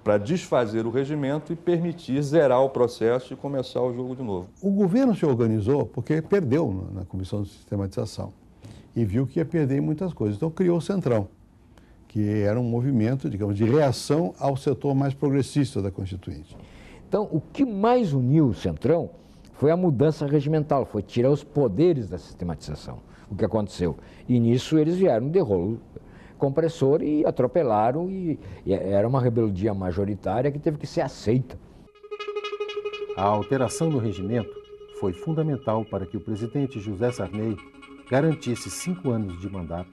para desfazer o regimento e permitir zerar o processo e começar o jogo de novo. O governo se organizou porque perdeu na Comissão de Sistematização e viu que ia perder em muitas coisas. Então criou o Centrão, que era um movimento, digamos, de reação ao setor mais progressista da Constituinte. Então, o que mais uniu o Centrão foi a mudança regimental, foi tirar os poderes da sistematização, o que aconteceu. E nisso eles vieram de rolo compressor e atropelaram, e era uma rebeldia majoritária que teve que ser aceita. A alteração no regimento foi fundamental para que o presidente José Sarney garantisse 5 anos de mandato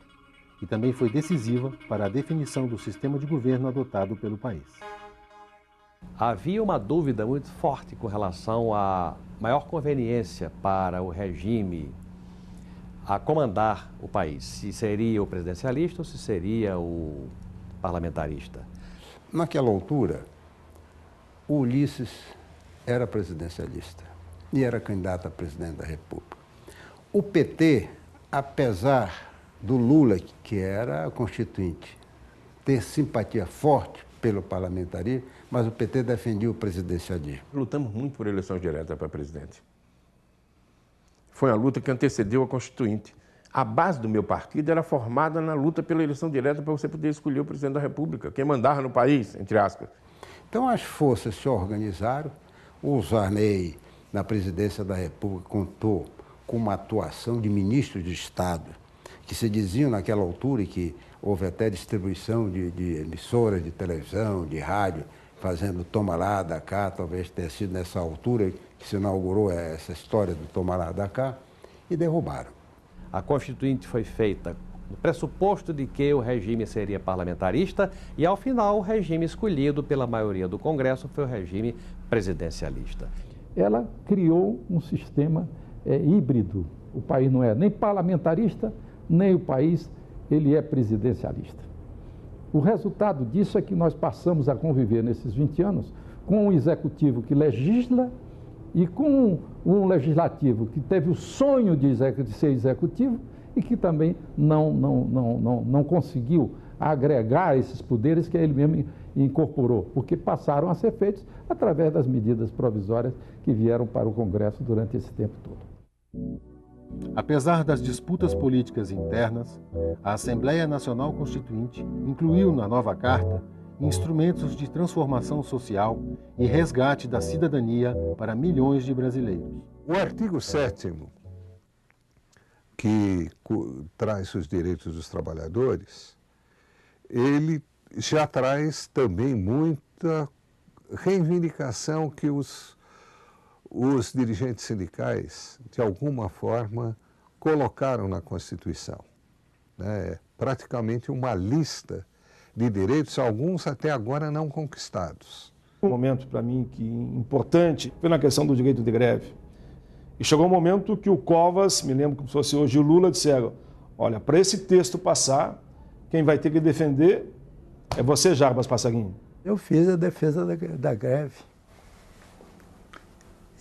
e também foi decisiva para a definição do sistema de governo adotado pelo país. Havia uma dúvida muito forte com relação à maior conveniência para o regime a comandar o país, se seria o presidencialista ou se seria o parlamentarista. Naquela altura, o Ulisses era presidencialista e era candidato a presidente da República. O PT, apesar do Lula, que era constituinte, ter simpatia forte pelo parlamentarismo, mas o PT defendia o presidencialismo. Lutamos muito por eleição direta para presidente. Foi a luta que antecedeu a Constituinte. A base do meu partido era formada na luta pela eleição direta para você poder escolher o presidente da República, quem mandava no país, entre aspas. Então as forças se organizaram, o Sarney, na presidência da República, contou com uma atuação de ministros de Estado, que se diziam naquela altura, e que houve até distribuição de emissoras de televisão, de rádio, fazendo toma lá, da cá, talvez tenha sido nessa altura que se inaugurou essa história do toma lá, da cá, e derrubaram. A Constituinte foi feita no pressuposto de que o regime seria parlamentarista e, ao final, o regime escolhido pela maioria do Congresso foi o regime presidencialista. Ela criou um sistema híbrido. O país não é nem parlamentarista, nem o país ele é presidencialista. O resultado disso é que nós passamos a conviver nesses 20 anos com um executivo que legisla e com um legislativo que teve o sonho de ser executivo e que também não conseguiu agregar esses poderes que ele mesmo incorporou, porque passaram a ser feitos através das medidas provisórias que vieram para o Congresso durante esse tempo todo. Apesar das disputas políticas internas, a Assembleia Nacional Constituinte incluiu na nova Carta instrumentos de transformação social e resgate da cidadania para milhões de brasileiros. O artigo 7º, que traz os direitos dos trabalhadores, ele já traz também muita reivindicação que os dirigentes sindicais, de alguma forma, colocaram na Constituição. Praticamente uma lista de direitos, alguns até agora não conquistados. Um momento para mim que importante foi na questão do direito de greve. E chegou um momento que o Covas, me lembro como se fosse hoje o Lula, disseram: olha, para esse texto passar, quem vai ter que defender é você, Jarbas Passarinho. Eu fiz a defesa da greve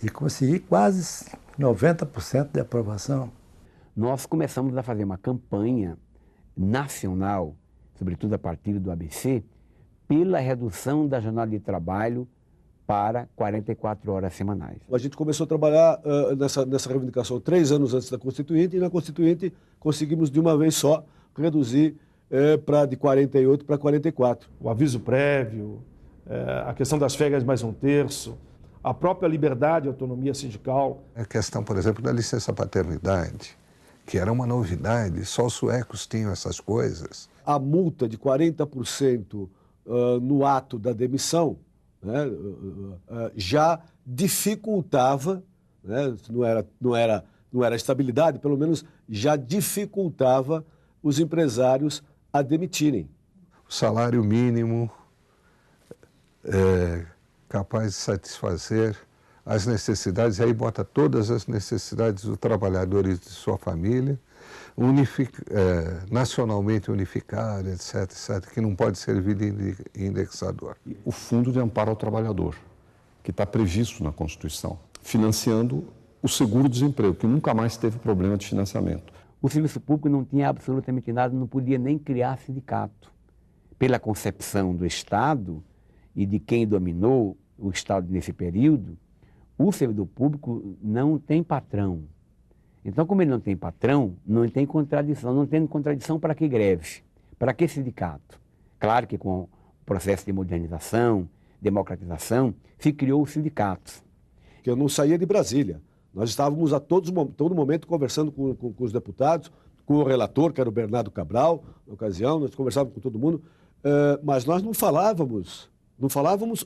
e consegui quase 90% de aprovação. Nós começamos a fazer uma campanha nacional, sobretudo a partir do ABC, pela redução da jornada de trabalho para 44 horas semanais. A gente começou a trabalhar nessa reivindicação 3 anos antes da Constituinte, e na Constituinte conseguimos de uma vez só reduzir de 48 para 44. O aviso prévio, a questão das férias mais 1/3, a própria liberdade e autonomia sindical. A questão, por exemplo, da licença paternidade, que era uma novidade, só os suecos tinham essas coisas. A multa de 40% no ato da demissão, né, já dificultava, né, não era estabilidade, pelo menos já dificultava os empresários a demitirem. O salário mínimo capaz de satisfazer as necessidades, aí bota todas as necessidades do trabalhador e de sua família, nacionalmente unificado, etc., que não pode servir de indexador. O Fundo de Amparo ao Trabalhador, que está previsto na Constituição, financiando o seguro-desemprego, que nunca mais teve problema de financiamento. O serviço público não tinha absolutamente nada, não podia nem criar sindicato. Pela concepção do Estado, e de quem dominou o Estado nesse período, o servidor público não tem patrão. Então, como ele não tem patrão, não tem contradição. Não tem contradição, para que greve? Para que sindicato? Claro que com o processo de modernização, democratização, se criou os sindicatos. Que eu não saía de Brasília. Nós estávamos a todo momento conversando com os deputados, com o relator, que era o Bernardo Cabral, na ocasião, nós conversávamos com todo mundo, mas nós não falávamos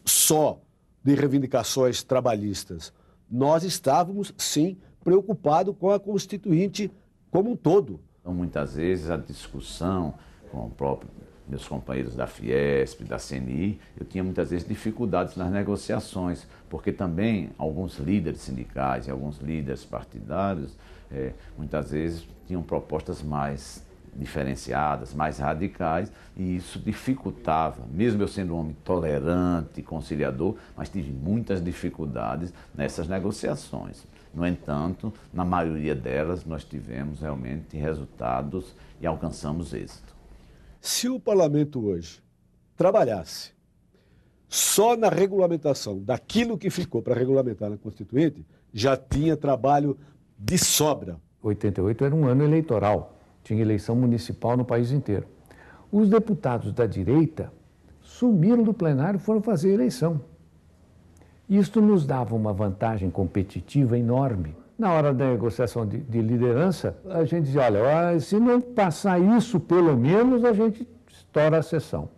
só de reivindicações trabalhistas. Nós estávamos, sim, preocupados com a Constituinte como um todo. Então, muitas vezes, a discussão com meus companheiros da Fiesp, da CNI, eu tinha muitas vezes dificuldades nas negociações, porque também alguns líderes sindicais e alguns líderes partidários, muitas vezes tinham propostas mais diferenciadas, mais radicais, e isso dificultava, mesmo eu sendo um homem tolerante, conciliador, mas tive muitas dificuldades nessas negociações. No entanto, na maioria delas, nós tivemos realmente resultados e alcançamos êxito. Se o parlamento hoje trabalhasse só na regulamentação daquilo que ficou para regulamentar na Constituinte, já tinha trabalho de sobra. 88 era um ano eleitoral, tinha eleição municipal no país inteiro. Os deputados da direita sumiram do plenário e foram fazer eleição. Isto nos dava uma vantagem competitiva enorme. Na hora da negociação de liderança, a gente dizia, olha, se não passar isso, pelo menos, a gente estoura a sessão.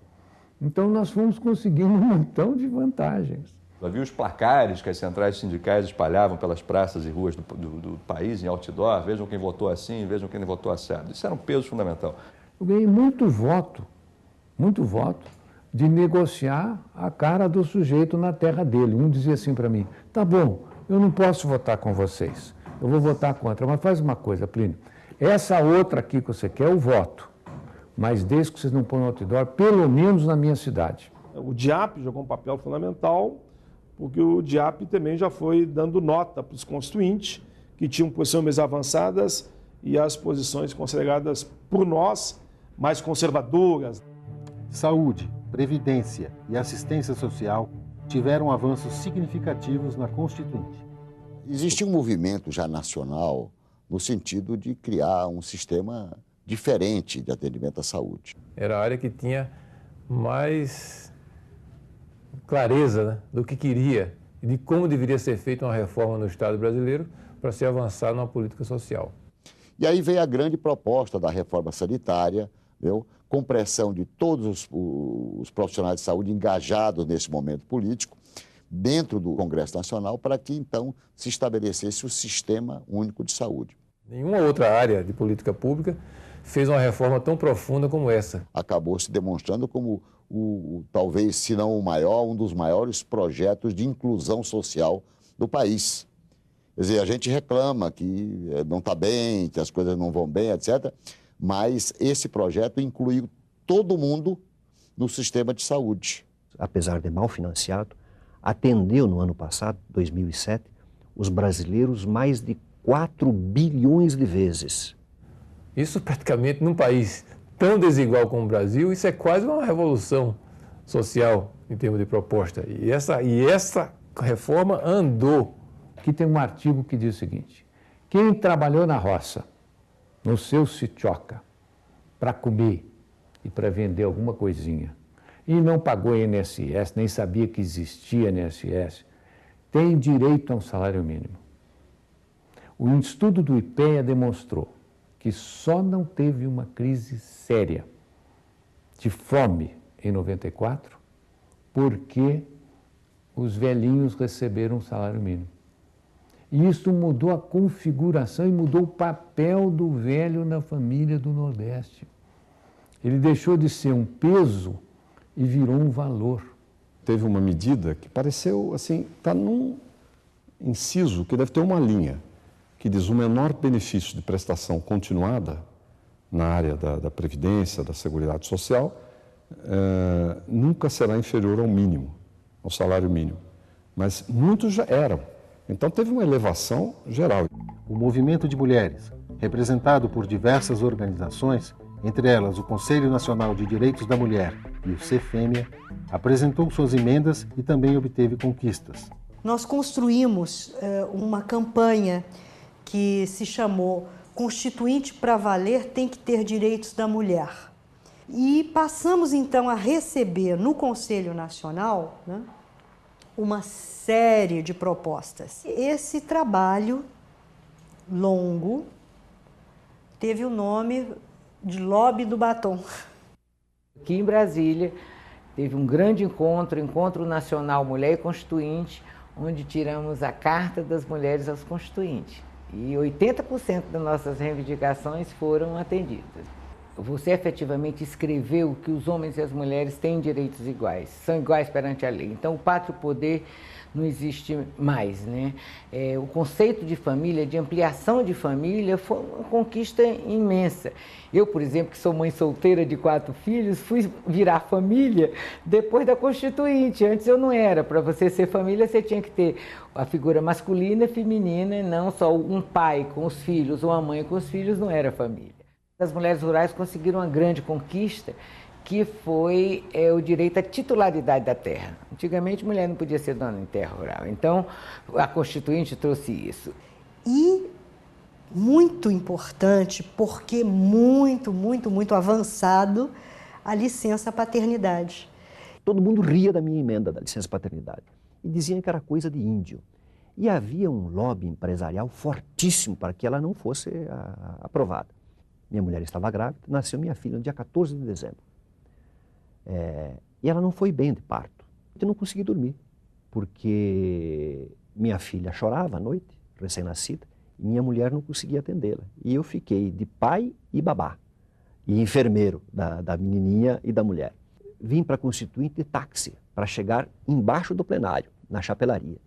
Então, nós fomos conseguindo um montão de vantagens. Havia os placares que as centrais sindicais espalhavam pelas praças e ruas do país, em outdoor, vejam quem votou assim, vejam quem votou assado. Isso era um peso fundamental. Eu ganhei muito voto de negociar a cara do sujeito na terra dele. Um dizia assim para mim, tá bom, eu não posso votar com vocês, eu vou votar contra, mas faz uma coisa, Plínio, essa outra aqui que você quer, eu voto, mas desde que vocês não põem outdoor, pelo menos na minha cidade. O DIAP jogou um papel fundamental, porque o DIAP também já foi dando nota para os constituintes, que tinham posições mais avançadas e as posições consideradas por nós mais conservadoras. Saúde, previdência e assistência social tiveram avanços significativos na Constituinte. Existia um movimento já nacional no sentido de criar um sistema diferente de atendimento à saúde. Era a área que tinha mais clareza, né, do que queria e de como deveria ser feita uma reforma no Estado brasileiro para se avançar numa política social. E aí veio a grande proposta da reforma sanitária, viu? Com pressão de todos os profissionais de saúde engajados nesse momento político, dentro do Congresso Nacional, para que então se estabelecesse o Sistema Único de Saúde. Nenhuma outra área de política pública fez uma reforma tão profunda como essa. Acabou se demonstrando como talvez, se não o maior, um dos maiores projetos de inclusão social do país. Quer dizer, a gente reclama que não está bem, que as coisas não vão bem, etc., mas esse projeto incluiu todo mundo no sistema de saúde. Apesar de mal financiado, atendeu no ano passado, 2007, os brasileiros mais de 4 bilhões de vezes. Isso praticamente num país tão desigual como o Brasil, isso é quase uma revolução social em termos de proposta. E essa reforma andou. Aqui tem um artigo que diz o seguinte, quem trabalhou na roça, no seu sitioca, para comer e para vender alguma coisinha, e não pagou INSS, nem sabia que existia INSS, tem direito a um salário mínimo. O estudo do IPEA demonstrou que só não teve uma crise séria de fome em 94 porque os velhinhos receberam um salário mínimo. E isso mudou a configuração e mudou o papel do velho na família do Nordeste. Ele deixou de ser um peso e virou um valor. Teve uma medida que pareceu, assim, está num inciso que deve ter uma linha, que diz o menor benefício de prestação continuada na área da Previdência, da Seguridade Social, nunca será inferior ao mínimo, ao salário mínimo. Mas muitos já eram. Então teve uma elevação geral. O movimento de mulheres, representado por diversas organizações, entre elas o Conselho Nacional de Direitos da Mulher e o CFêmea, apresentou suas emendas e também obteve conquistas. Nós construímos uma campanha que se chamou Constituinte para Valer tem que ter direitos da mulher. E passamos então a receber no Conselho Nacional, né, uma série de propostas. Esse trabalho longo teve o nome de Lobby do Batom. Aqui em Brasília teve um grande Encontro Nacional Mulher e Constituinte, onde tiramos a Carta das Mulheres aos Constituintes. E 80% das nossas reivindicações foram atendidas. Você efetivamente escreveu que os homens e as mulheres têm direitos iguais, são iguais perante a lei. Então, o pátrio poder não existe mais, né? O conceito de família, de ampliação de família, foi uma conquista imensa. Eu, por exemplo, que sou mãe solteira de 4 filhos, fui virar família depois da Constituinte. Antes eu não era. Para você ser família, você tinha que ter a figura masculina e feminina, não só um pai com os filhos ou uma mãe com os filhos, não era família. As mulheres rurais conseguiram uma grande conquista, que foi o direito à titularidade da terra. Antigamente, mulher não podia ser dona em terra rural. Então, a Constituinte trouxe isso. E muito importante, porque muito avançado, a licença paternidade. Todo mundo ria da minha emenda da licença paternidade e diziam que era coisa de índio. E havia um lobby empresarial fortíssimo para que ela não fosse aprovada. Minha mulher estava grávida, nasceu minha filha no dia 14 de dezembro. E ela não foi bem de parto. Eu não consegui dormir, porque minha filha chorava à noite, recém-nascida, e minha mulher não conseguia atendê-la. E eu fiquei de pai e babá, e enfermeiro da menininha e da mulher. Vim para a Constituinte de táxi, para chegar embaixo do plenário, na chapelaria.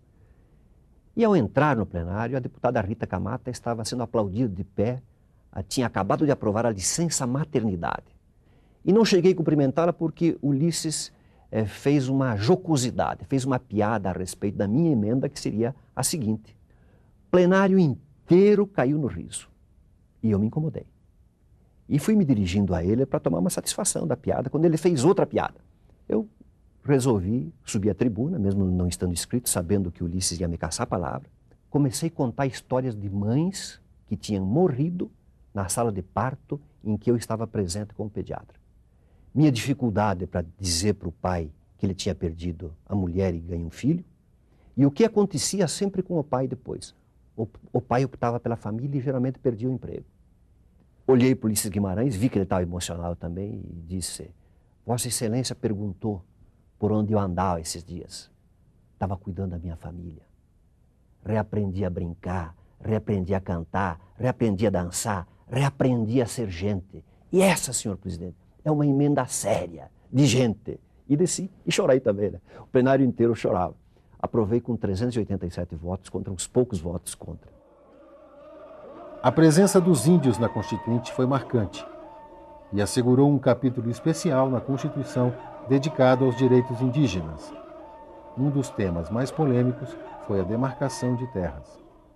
E ao entrar no plenário, a deputada Rita Camata estava sendo aplaudida de pé, tinha acabado de aprovar a licença maternidade. E não cheguei a cumprimentá-la porque Ulisses fez uma jocosidade, fez uma piada a respeito da minha emenda, que seria a seguinte: o plenário inteiro caiu no riso. E eu me incomodei. E fui me dirigindo a ele para tomar uma satisfação da piada, quando ele fez outra piada. Eu resolvi subir à tribuna, mesmo não estando inscrito, sabendo que Ulisses ia me caçar a palavra. Comecei a contar histórias de mães que tinham morrido na sala de parto em que eu estava presente como pediatra. Minha dificuldade para dizer para o pai que ele tinha perdido a mulher e ganho um filho, e o que acontecia sempre com o pai depois. O pai optava pela família e geralmente perdia o emprego. Olhei para o Ulisses Guimarães, vi que ele estava emocionado também e disse: Vossa Excelência perguntou por onde eu andava esses dias. Estava cuidando da minha família. Reaprendi a brincar, reaprendi a cantar, reaprendi a dançar, reaprendi a ser gente. E essa, senhor presidente, é uma emenda séria, de gente. E desci e chorei também, né? O plenário inteiro chorava. Aprovei com 387 votos contra uns poucos votos contra. A presença dos índios na Constituinte foi marcante e assegurou um capítulo especial na Constituição dedicado aos direitos indígenas. Um dos temas mais polêmicos foi a demarcação de terras.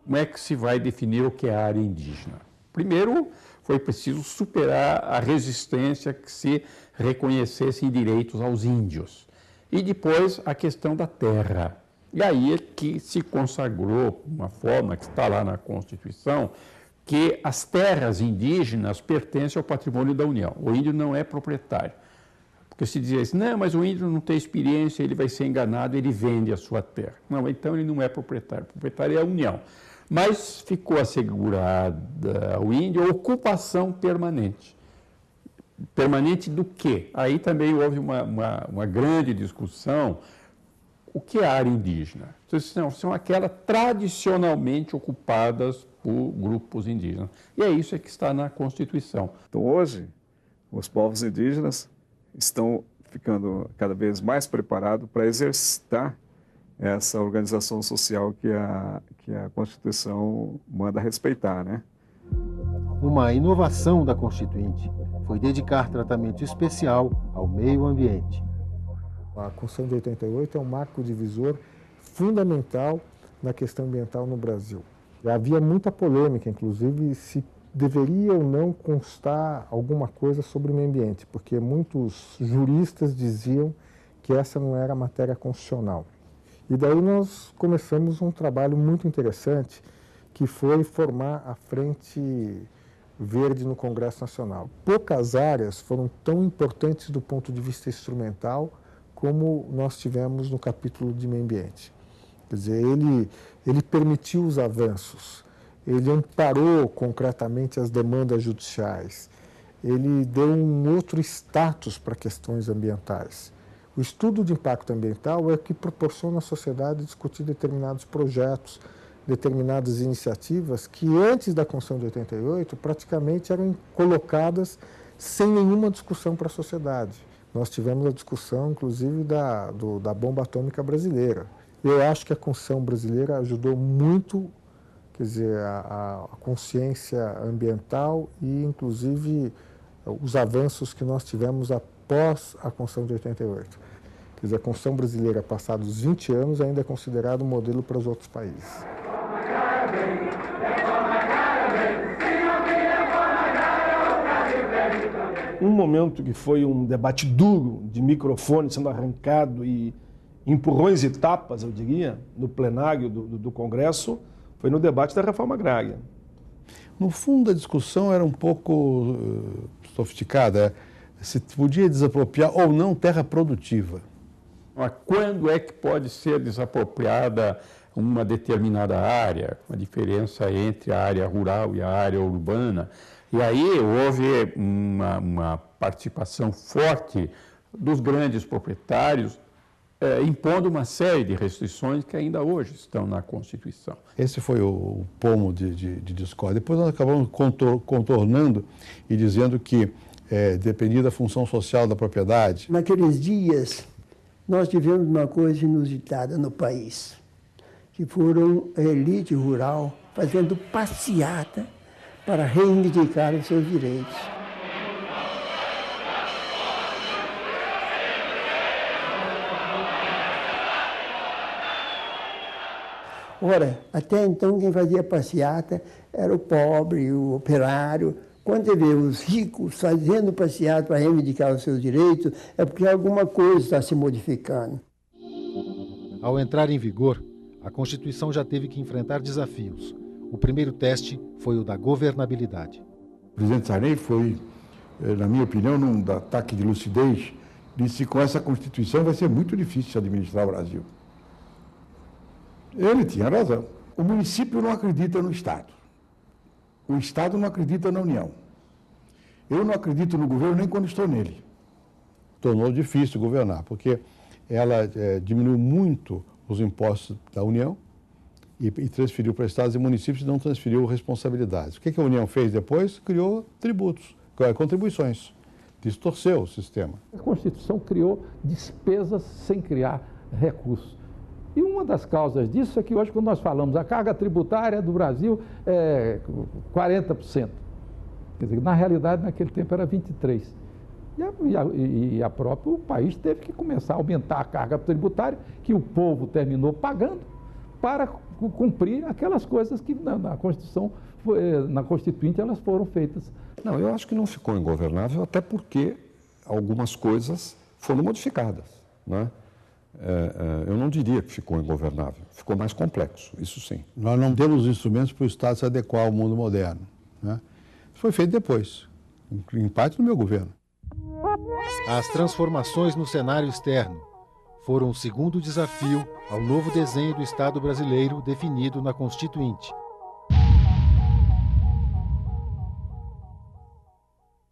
Como é que se vai definir o que é área indígena? Primeiro, foi preciso superar a resistência que se reconhecessem direitos aos índios. E depois, a questão da terra. E aí é que se consagrou uma forma que está lá na Constituição, que as terras indígenas pertencem ao patrimônio da União. O índio não é proprietário. Porque se dizia assim, não, mas o índio não tem experiência, ele vai ser enganado, ele vende a sua terra. Não, então ele não é proprietário. O proprietário é a União. Mas ficou assegurada ao índio a ocupação permanente. Permanente do quê? Aí também houve uma grande discussão. O que é área indígena? São aquelas tradicionalmente ocupadas por grupos indígenas. E é isso que está na Constituição. Então, hoje, os povos indígenas estão ficando cada vez mais preparados para exercitar essa organização social que a Constituição manda respeitar, né? Uma inovação da Constituinte foi dedicar tratamento especial ao meio ambiente. A Constituição de 88 é um marco divisor fundamental na questão ambiental no Brasil. Havia muita polêmica, inclusive se deveria ou não constar alguma coisa sobre o meio ambiente, porque muitos juristas diziam que essa não era matéria constitucional. E daí nós começamos um trabalho muito interessante, que foi formar a Frente Verde no Congresso Nacional. Poucas áreas foram tão importantes do ponto de vista instrumental como nós tivemos no capítulo de meio ambiente. Quer dizer, ele permitiu os avanços, ele amparou concretamente as demandas judiciais, ele deu um outro status para questões ambientais. O estudo de impacto ambiental é o que proporciona à sociedade discutir determinados projetos, determinadas iniciativas que antes da Constituição de 88 praticamente eram colocadas sem nenhuma discussão para a sociedade. Nós tivemos a discussão, inclusive, da bomba atômica brasileira. Eu acho que a Constituição brasileira ajudou muito, quer dizer, a consciência ambiental e, inclusive, os avanços que nós tivemos após a Constituição de 88. Quer dizer, a Constituição brasileira, passados 20 anos, ainda é considerada um modelo para os outros países. Um momento que foi um debate duro, de microfone sendo arrancado e empurrões e tapas, eu diria, no plenário do Congresso, foi no debate da reforma agrária. No fundo, a discussão era um pouco sofisticada. Se podia desapropriar ou não terra produtiva. Mas quando é que pode ser desapropriada uma determinada área, uma diferença entre a área rural e a área urbana? E aí houve uma participação forte dos grandes proprietários, impondo uma série de restrições que ainda hoje estão na Constituição. Esse foi o pomo de discórdia. Depois nós acabamos contornando e dizendo que, dependia da função social da propriedade. Naqueles dias, nós tivemos uma coisa inusitada no país, que foram a elite rural fazendo passeata para reivindicar os seus direitos. Ora, até então quem fazia passeata era o pobre, o operário. Quando você vê os ricos fazendo passeata para reivindicar os seus direitos, é porque alguma coisa está se modificando. Ao entrar em vigor, a Constituição já teve que enfrentar desafios. O primeiro teste foi o da governabilidade. O presidente Sarney foi, na minha opinião, num ataque de lucidez, disse que com essa Constituição vai ser muito difícil administrar o Brasil. Ele tinha razão. O município não acredita no Estado. O Estado não acredita na União. Eu não acredito no governo nem quando estou nele. Tornou difícil governar, porque ela diminuiu muito os impostos da União e transferiu para estados e municípios e não transferiu responsabilidades. O que a União fez depois? Criou tributos, contribuições. Distorceu o sistema. A Constituição criou despesas sem criar recursos. E uma das causas disso é que hoje, quando nós falamos a carga tributária do Brasil é 40%. Quer dizer, na realidade, naquele tempo era 23%. E a próprio o país teve que começar a aumentar a carga tributária, que o povo terminou pagando, para cumprir aquelas coisas que na Constituição, na Constituinte, elas foram feitas. Não, eu acho que não ficou ingovernável, até porque algumas coisas foram modificadas, né? Eu não diria que ficou ingovernável, ficou mais complexo, isso sim. Nós não temos instrumentos para o Estado se adequar ao mundo moderno, né? Isso foi feito depois, em parte do meu governo. As transformações no cenário externo foram o segundo desafio ao novo desenho do Estado brasileiro definido na Constituinte.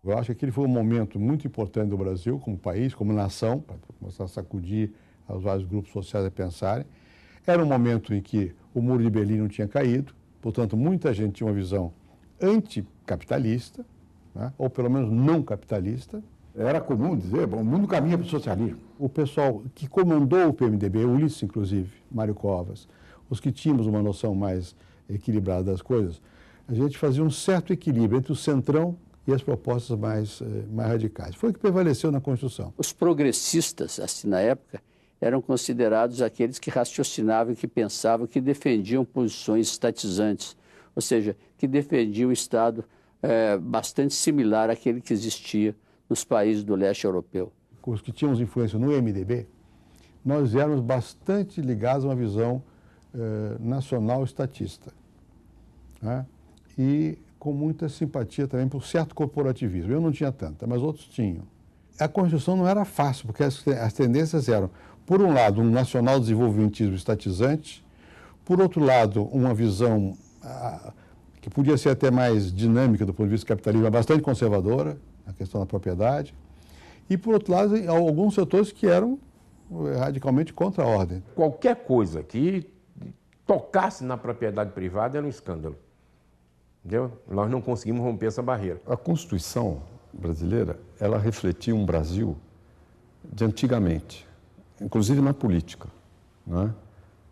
Eu acho que aquele foi um momento muito importante do Brasil, como país, como nação, para começar a sacudir os vários grupos sociais a pensarem. Era um momento em que o Muro de Berlim não tinha caído, portanto, muita gente tinha uma visão anticapitalista, né? Ou pelo menos não capitalista. Era comum dizer, bom, o mundo caminha para o socialismo. O pessoal que comandou o PMDB, o Ulisses, inclusive, Mário Covas, os que tínhamos uma noção mais equilibrada das coisas, a gente fazia um certo equilíbrio entre o centrão e as propostas mais radicais. Foi o que prevaleceu na Constituição. Os progressistas, assim, na época, eram considerados aqueles que raciocinavam, que pensavam, que defendiam posições estatizantes, ou seja, que defendiam o Estado bastante similar àquele que existia nos países do leste europeu. Os que tínhamos influência no MDB, nós éramos bastante ligados a uma visão nacional estatista, né? E com muita simpatia também por certo corporativismo. Eu não tinha tanta, mas outros tinham. A Constituição não era fácil, porque as tendências eram, por um lado, um nacional desenvolvimentismo estatizante, por outro lado, uma visão que podia ser até mais dinâmica do ponto de vista do capitalismo, bastante conservadora, na questão da propriedade, e, por outro lado, alguns setores que eram radicalmente contra a ordem. Qualquer coisa que tocasse na propriedade privada era um escândalo. Entendeu? Nós não conseguimos romper essa barreira. A Constituição brasileira, ela refletia um Brasil de antigamente, inclusive na política, né?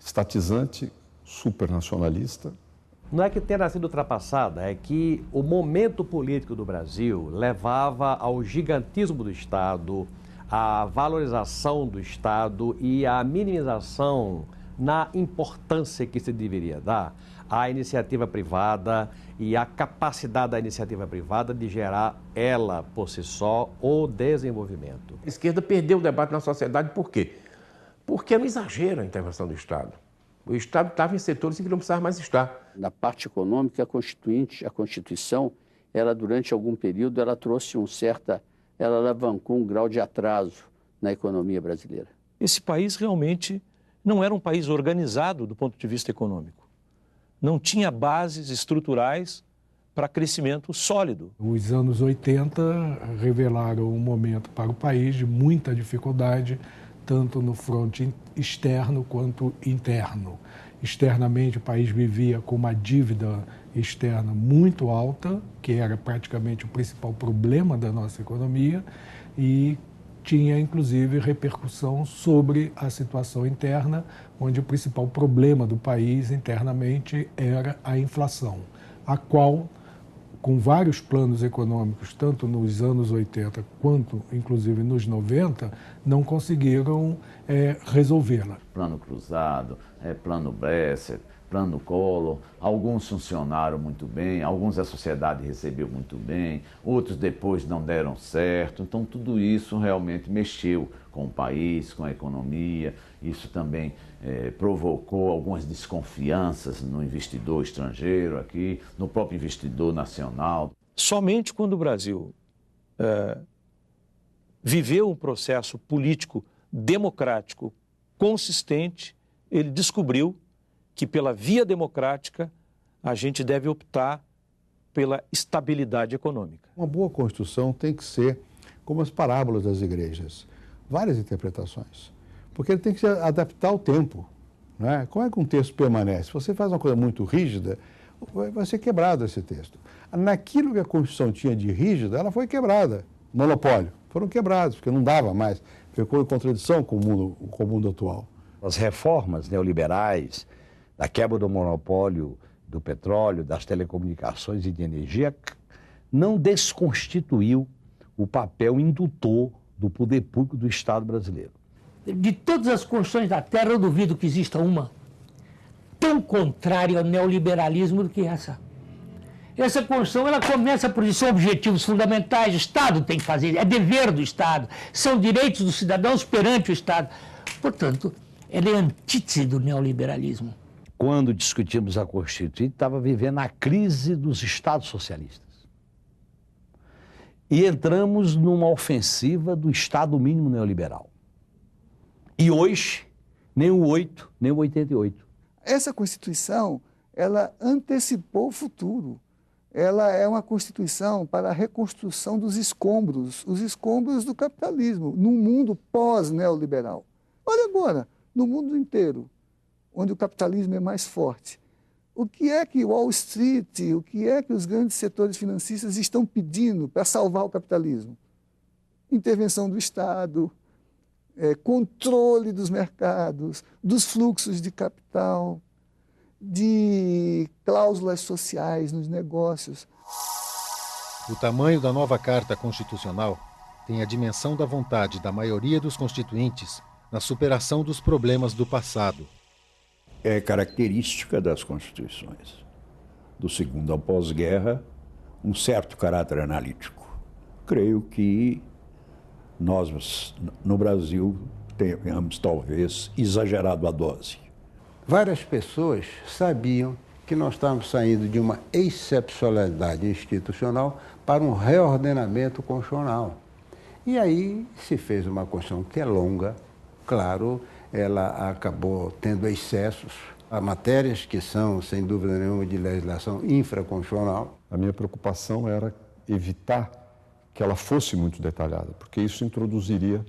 Estatizante, supernacionalista. Não é que tenha sido ultrapassada, é que o momento político do Brasil levava ao gigantismo do Estado, à valorização do Estado e à minimização na importância que se deveria dar à iniciativa privada e à capacidade da iniciativa privada de gerar, ela por si só, o desenvolvimento. A esquerda perdeu o debate na sociedade por quê? Porque era um exagero a intervenção do Estado. O Estado estava em setores em que não precisava mais estar. Na parte econômica, a Constituição, ela durante algum período, ela trouxe ela alavancou um grau de atraso na economia brasileira. Esse país realmente não era um país organizado do ponto de vista econômico. Não tinha bases estruturais para crescimento sólido. Os anos 80 revelaram um momento para o país de muita dificuldade, tanto no fronte externo quanto interno. Externamente, o país vivia com uma dívida externa muito alta, que era praticamente o principal problema da nossa economia, e tinha, inclusive, repercussão sobre a situação interna, onde o principal problema do país internamente era a inflação, a qual, com vários planos econômicos, tanto nos anos 80 quanto, inclusive, nos 90, não conseguiram resolvê-la. Plano Cruzado, Plano Bresser, Plano Collor, alguns funcionaram muito bem, alguns a sociedade recebeu muito bem, outros depois não deram certo. Então tudo isso realmente mexeu com o país, com a economia. Isso também provocou algumas desconfianças no investidor estrangeiro aqui, no próprio investidor nacional. Somente quando o Brasil viveu um processo político democrático consistente, ele descobriu que pela via democrática a gente deve optar pela estabilidade econômica. Uma boa Constituição tem que ser como as parábolas das igrejas, várias interpretações, porque ele tem que se adaptar ao tempo, né? Como é que um texto permanece? Se você faz uma coisa muito rígida, vai ser quebrado esse texto. Naquilo que a Constituição tinha de rígida, ela foi quebrada. Monopólio, foram quebrados, porque não dava mais, ficou em contradição com o mundo atual. As reformas neoliberais, da quebra do monopólio do petróleo, das telecomunicações e de energia, não desconstituiu o papel indutor do poder público do Estado brasileiro. De todas as constituições da Terra, eu duvido que exista uma tão contrária ao neoliberalismo do que essa. Essa Constituição, ela começa por isso, são objetivos fundamentais, o Estado tem que fazer, é dever do Estado, são direitos dos cidadãos perante o Estado. Portanto, ela é antítese do neoliberalismo. Quando discutimos a Constituinte, estava vivendo a crise dos Estados socialistas. E entramos numa ofensiva do Estado mínimo neoliberal. E hoje, nem o 8, nem o 88. Essa Constituição, ela antecipou o futuro. Ela é uma Constituição para a reconstrução dos escombros, os escombros do capitalismo, num mundo pós-neoliberal. Olha agora, no mundo inteiro, onde o capitalismo é mais forte, o que é que Wall Street, o que é que os grandes setores financistas estão pedindo para salvar o capitalismo? Intervenção do Estado, controle dos mercados, dos fluxos de capital, de cláusulas sociais nos negócios. O tamanho da nova Carta Constitucional tem a dimensão da vontade da maioria dos constituintes na superação dos problemas do passado. É característica das constituições. Do segundo ao pós-guerra, um certo caráter analítico. Creio que nós, no Brasil, tenhamos talvez exagerado a dose. Várias pessoas sabiam que nós estávamos saindo de uma excepcionalidade institucional para um reordenamento constitucional. E aí se fez uma Constituição que é longa, claro, ela acabou tendo excessos. Há matérias que são, sem dúvida nenhuma, de legislação infraconstitucional. A minha preocupação era evitar que ela fosse muito detalhada, porque isso introduziria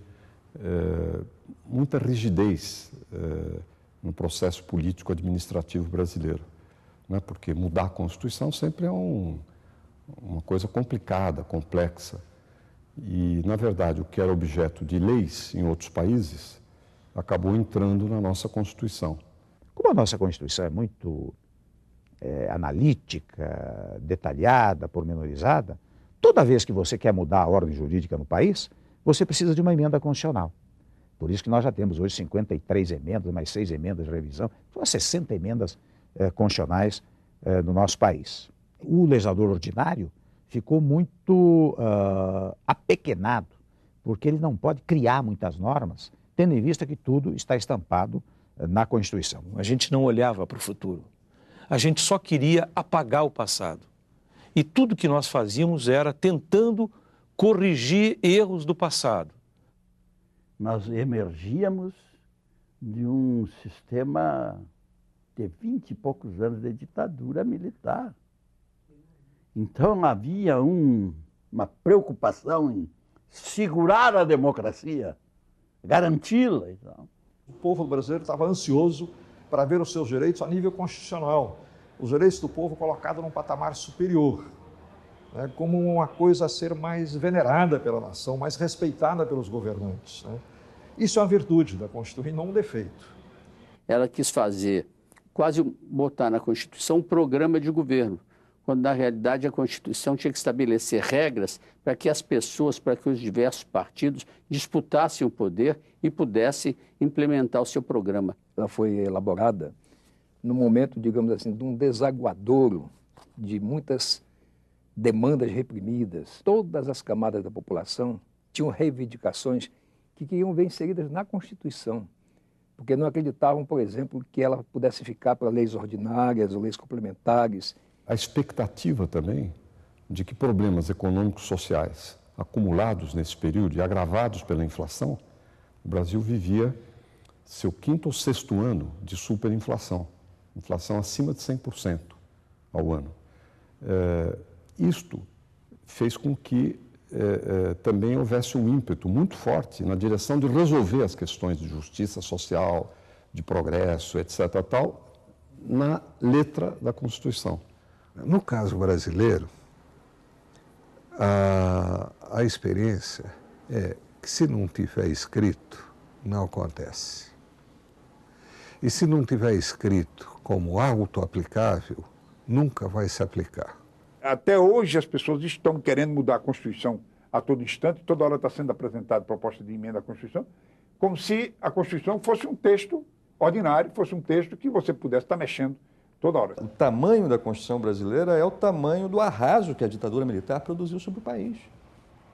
muita rigidez no processo político-administrativo brasileiro. Né? Porque mudar a Constituição sempre é uma coisa complicada, complexa. E, na verdade, o que era objeto de leis em outros países acabou entrando na nossa Constituição. Como a nossa Constituição é muito analítica, detalhada, pormenorizada, toda vez que você quer mudar a ordem jurídica no país, você precisa de uma emenda constitucional. Por isso que nós já temos hoje 53 emendas, mais 6 emendas de revisão, são 60 emendas constitucionais no nosso país. O legislador ordinário ficou muito apequenado, porque ele não pode criar muitas normas, tendo em vista que tudo está estampado na Constituição. A gente não olhava para o futuro. A gente só queria apagar o passado. E tudo que nós fazíamos era tentando corrigir erros do passado. Nós emergíamos de um sistema de 20 e poucos anos de ditadura militar. Então havia uma preocupação em segurar a democracia, garanti-la. Então. O povo brasileiro estava ansioso para ver os seus direitos a nível constitucional, os direitos do povo colocados num patamar superior, né, como uma coisa a ser mais venerada pela nação, mais respeitada pelos governantes. Né. Isso é uma virtude da Constituição, não um defeito. Ela quis fazer, quase botar na Constituição um programa de governo, quando na realidade a Constituição tinha que estabelecer regras para que as pessoas, para que os diversos partidos disputassem o poder e pudessem implementar o seu programa. Ela foi elaborada no momento, digamos assim, de um desaguadouro de muitas demandas reprimidas. Todas as camadas da população tinham reivindicações que queriam ver inseridas na Constituição, porque não acreditavam, por exemplo, que ela pudesse ficar para leis ordinárias ou leis complementares. A expectativa também de que problemas econômicos sociais acumulados nesse período e agravados pela inflação, o Brasil vivia seu 5º ou 6º ano de superinflação, inflação acima de 100% ao ano. Isto fez com que também houvesse um ímpeto muito forte na direção de resolver as questões de justiça social, de progresso, etc., tal, na letra da Constituição. No caso brasileiro, a experiência é que se não tiver escrito, não acontece. E se não tiver escrito como auto-aplicável, nunca vai se aplicar. Até hoje as pessoas estão querendo mudar a Constituição a todo instante, toda hora está sendo apresentada proposta de emenda à Constituição, como se a Constituição fosse um texto ordinário, fosse um texto que você pudesse estar mexendo toda hora. O tamanho da Constituição brasileira é o tamanho do arraso que a ditadura militar produziu sobre o país.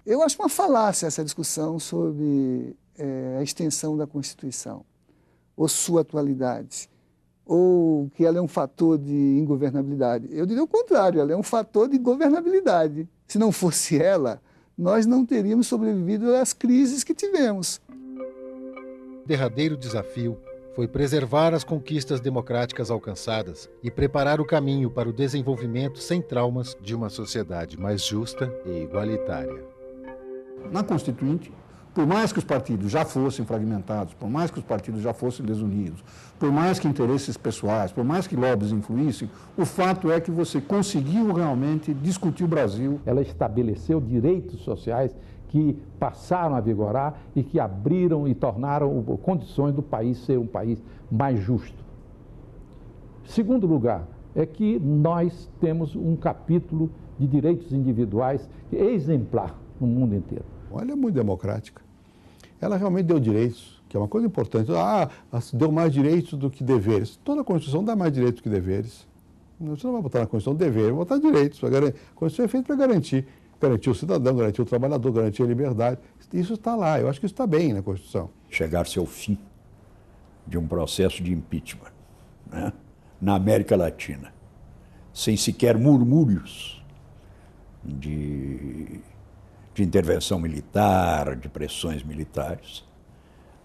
Eu acho uma falácia essa discussão sobre a extensão da Constituição, ou sua atualidade, ou que ela é um fator de ingovernabilidade. Eu diria o contrário, ela é um fator de governabilidade. Se não fosse ela, nós não teríamos sobrevivido às crises que tivemos. O derradeiro desafio foi preservar as conquistas democráticas alcançadas e preparar o caminho para o desenvolvimento sem traumas de uma sociedade mais justa e igualitária. Na Constituinte, por mais que os partidos já fossem fragmentados, por mais que os partidos já fossem desunidos, por mais que interesses pessoais, por mais que lobbies influíssem, o fato é que você conseguiu realmente discutir o Brasil. Ela estabeleceu direitos sociais que passaram a vigorar e que abriram e tornaram condições do país ser um país mais justo. Segundo lugar, é que nós temos um capítulo de direitos individuais exemplar no mundo inteiro. Ela é muito democrática. Ela realmente deu direitos, que é uma coisa importante. Deu mais direitos do que deveres. Toda a Constituição dá mais direitos do que deveres. Você não vai botar na Constituição dever, vai botar direitos. A Constituição é feita para garantir o cidadão, garantir o trabalhador, garantir a liberdade. Isso está lá, eu acho que isso está bem na Constituição. Chegar-se ao fim de um processo de impeachment, né, na América Latina, sem sequer murmúrios de intervenção militar, de pressões militares,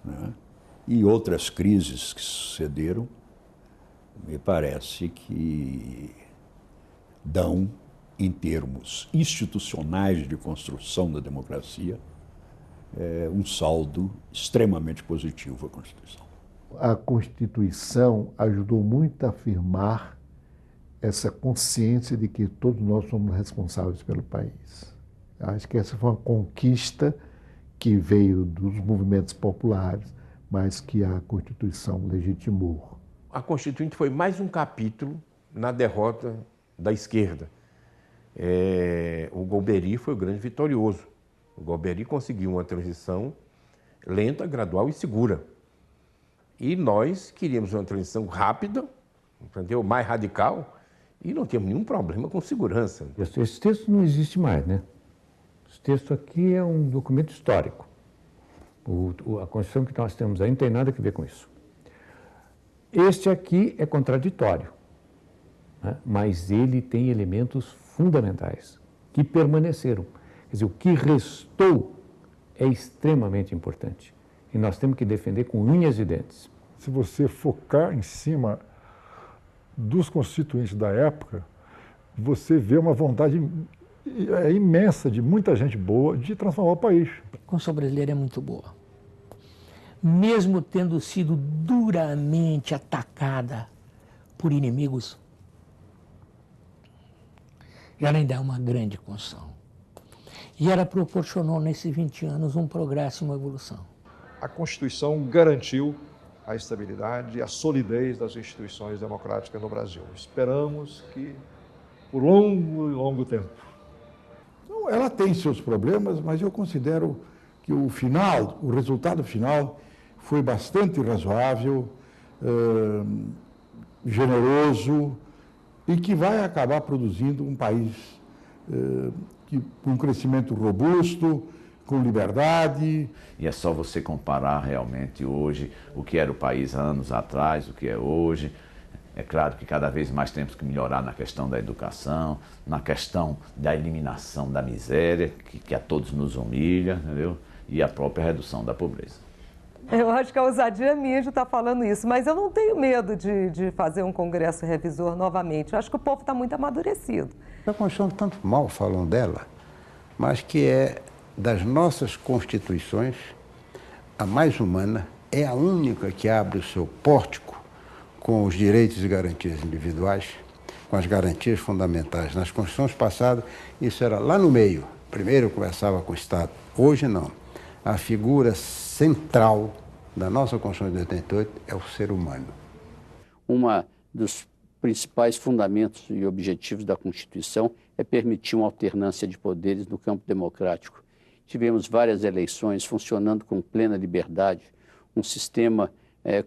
né, e outras crises que sucederam, me parece que dão, em termos institucionais de construção da democracia, um saldo extremamente positivo à Constituição. A Constituição ajudou muito a afirmar essa consciência de que todos nós somos responsáveis pelo país. Acho que essa foi uma conquista que veio dos movimentos populares, mas que a Constituição legitimou. A Constituinte foi mais um capítulo na derrota da esquerda. O Golbery foi o grande vitorioso. O Golbery conseguiu uma transição lenta, gradual e segura. E nós queríamos uma transição rápida, entendeu? Mais radical, e não tínhamos nenhum problema com segurança. Esse texto não existe mais, né? Esse texto aqui é um documento histórico. A Constituição que nós temos aí não tem nada a ver com isso. Este aqui é contraditório, né? Mas ele tem elementos fundamentais que permaneceram. Quer dizer, o que restou é extremamente importante e nós temos que defender com unhas e dentes. Se você focar em cima dos constituintes da época, você vê uma vontade imensa de muita gente boa de transformar o país. A Constituição brasileira é muito boa. Mesmo tendo sido duramente atacada por inimigos, ela ainda é uma grande Constituição. E ela proporcionou, nesses 20 anos, um progresso e uma evolução. A Constituição garantiu a estabilidade e a solidez das instituições democráticas no Brasil. Esperamos que por longo e longo tempo. Então, ela tem seus problemas, mas eu considero que o resultado final foi bastante razoável, generoso e que vai acabar produzindo um país com um crescimento robusto, com liberdade. E é só você comparar realmente hoje o que era o país há anos atrás, o que é hoje. É claro que cada vez mais temos que melhorar na questão da educação, na questão da eliminação da miséria, que a todos nos humilha, entendeu? E a própria redução da pobreza. Eu acho que a ousadia minha de estar falando isso, mas eu não tenho medo de fazer um congresso revisor novamente. Eu acho que o povo está muito amadurecido. A Constituição, tanto mal falam dela, mas que é das nossas constituições a mais humana, é a única que abre o seu pórtico com os direitos e garantias individuais, com as garantias fundamentais. Nas constituições passadas, isso era lá no meio. Primeiro conversava com o Estado, hoje não. A figura central da nossa Constituição de 88 é o ser humano. Uma dos principais fundamentos e objetivos da Constituição é permitir uma alternância de poderes no campo democrático. Tivemos várias eleições funcionando com plena liberdade, um sistema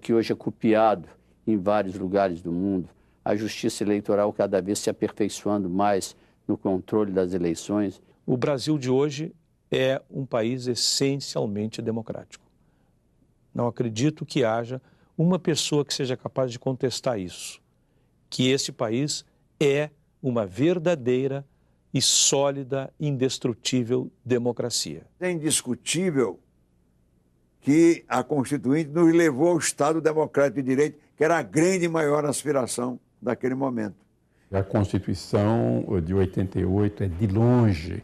que hoje é copiado em vários lugares do mundo, a justiça eleitoral cada vez se aperfeiçoando mais no controle das eleições. O Brasil de hoje é um país essencialmente democrático. Não acredito que haja uma pessoa que seja capaz de contestar isso, que esse país é uma verdadeira e sólida, indestrutível democracia. É indiscutível que a Constituinte nos levou ao Estado Democrático de Direito, que era a grande e maior aspiração daquele momento. A Constituição de 88 é, de longe,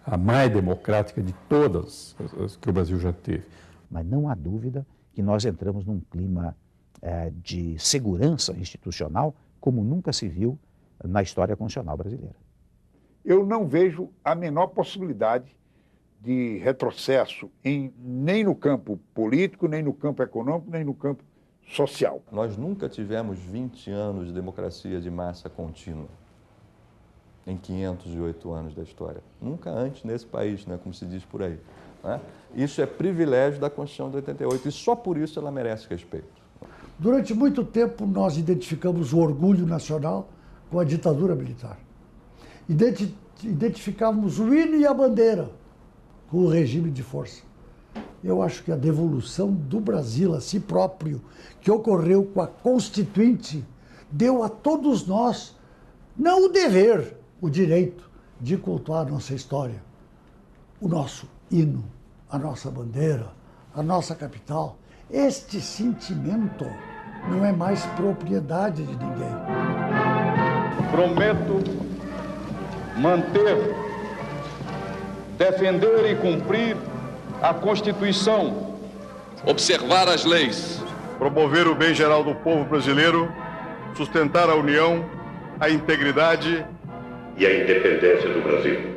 a mais democrática de todas as que o Brasil já teve. Mas não há dúvida que nós entramos num clima de segurança institucional como nunca se viu na história constitucional brasileira. Eu não vejo a menor possibilidade de retrocesso nem no campo político, nem no campo econômico, nem no campo social. Nós nunca tivemos 20 anos de democracia de massa contínua em 508 anos da história. Nunca antes nesse país, né, como se diz por aí. Né? Isso é privilégio da Constituição de 88 e só por isso ela merece respeito. Durante muito tempo nós identificamos o orgulho nacional com a ditadura militar. Identificávamos o hino e a bandeira com o regime de força. Eu acho que a devolução do Brasil a si próprio, que ocorreu com a Constituinte, deu a todos nós, não o dever, o direito de cultuar a nossa história, o nosso hino, a nossa bandeira, a nossa capital. Este sentimento não é mais propriedade de ninguém. Prometo manter, defender e cumprir a Constituição, observar as leis, promover o bem geral do povo brasileiro, sustentar a união, a integridade e a independência do Brasil.